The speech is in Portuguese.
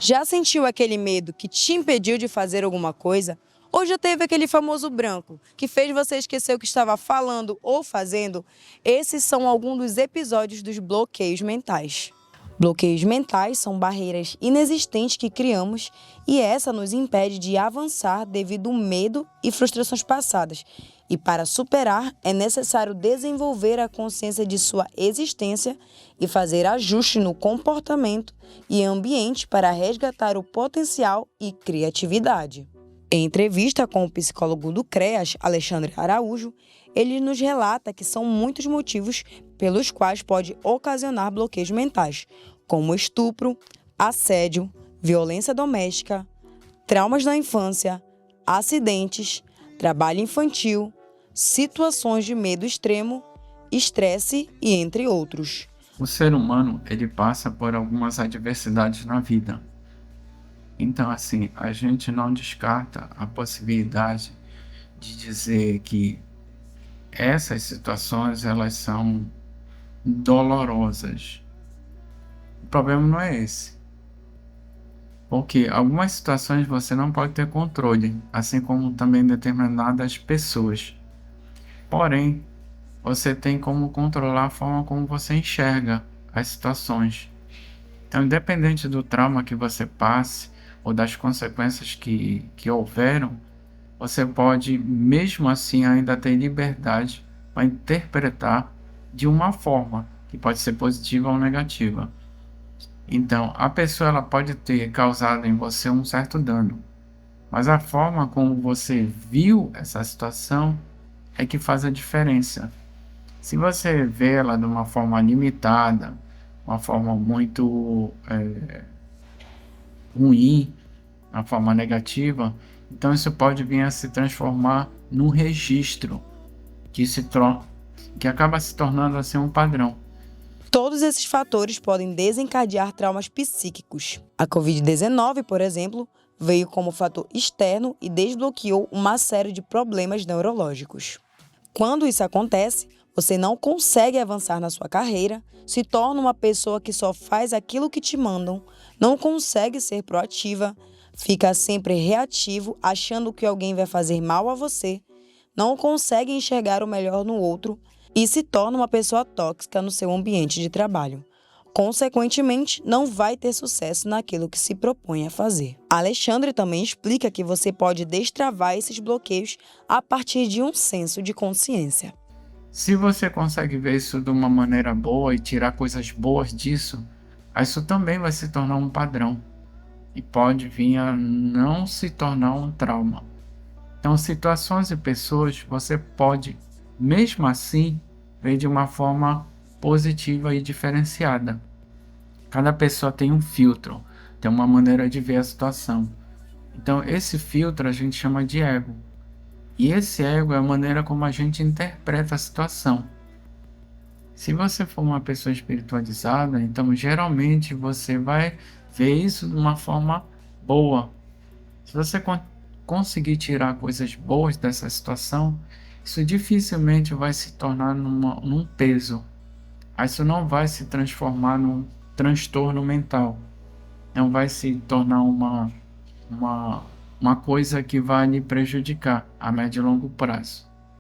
Já sentiu aquele medo que te impediu de fazer alguma coisa? Ou já teve aquele famoso branco que fez você esquecer o que estava falando ou fazendo? Esses são alguns dos episódios dos bloqueios mentais. Bloqueios mentais são barreiras inexistentes que criamos e essa nos impede de avançar devido ao medo e frustrações passadas. E para superar, é necessário desenvolver a consciência de sua existência e fazer ajustes no comportamento e ambiente para resgatar o potencial e criatividade. Em entrevista com o psicólogo do CREAS, Alexandre Araújo, ele nos relata que são muitos motivos pelos quais pode ocasionar bloqueios mentais, como estupro, assédio, violência doméstica, traumas na infância, acidentes, trabalho infantil, situações de medo extremo, estresse e entre outros. O ser humano, ele passa por algumas adversidades na vida. Então, assim, a gente não descarta a possibilidade de dizer que essas situações, elas são dolorosas. O problema não é esse. Porque algumas situações você não pode ter controle, assim como também determinadas pessoas. Porém, você tem como controlar a forma como você enxerga as situações. Então, independente do trauma que você passe ou das consequências que houveram, você pode, mesmo assim, ainda ter liberdade para interpretar de uma forma que pode ser positiva ou negativa. Então, a pessoa ela pode ter causado em você um certo dano, mas a forma como você viu essa situação é que faz a diferença. Se você vê ela de uma forma limitada, uma forma muito ruim, uma forma negativa, então isso pode vir a se transformar num registro que acaba se tornando assim um padrão. Todos esses fatores podem desencadear traumas psíquicos. A Covid-19, por exemplo, veio como fator externo e desbloqueou uma série de problemas neurológicos. Quando isso acontece, você não consegue avançar na sua carreira, se torna uma pessoa que só faz aquilo que te mandam, não consegue ser proativa, fica sempre reativo, achando que alguém vai fazer mal a você, não consegue enxergar o melhor no outro e se torna uma pessoa tóxica no seu ambiente de trabalho. Consequentemente, não vai ter sucesso naquilo que se propõe a fazer. Alexandre também explica que você pode destravar esses bloqueios a partir de um senso de consciência. Se você consegue ver isso de uma maneira boa e tirar coisas boas disso, isso também vai se tornar um padrão e pode vir a não se tornar um trauma. Então, situações e pessoas você pode, mesmo assim, ver de uma forma positiva e diferenciada. Cada pessoa tem um filtro, tem uma maneira de ver a situação. Então, esse filtro a gente chama de ego. E esse ego é a maneira como a gente interpreta a situação. Se você for uma pessoa espiritualizada, então geralmente você vai ver isso de uma forma boa. Se você conseguir tirar coisas boas dessa situação, isso dificilmente vai se tornar num peso. Isso não vai se transformar num transtorno mental. Não vai se tornar uma coisa que vai lhe prejudicar a médio e longo prazo.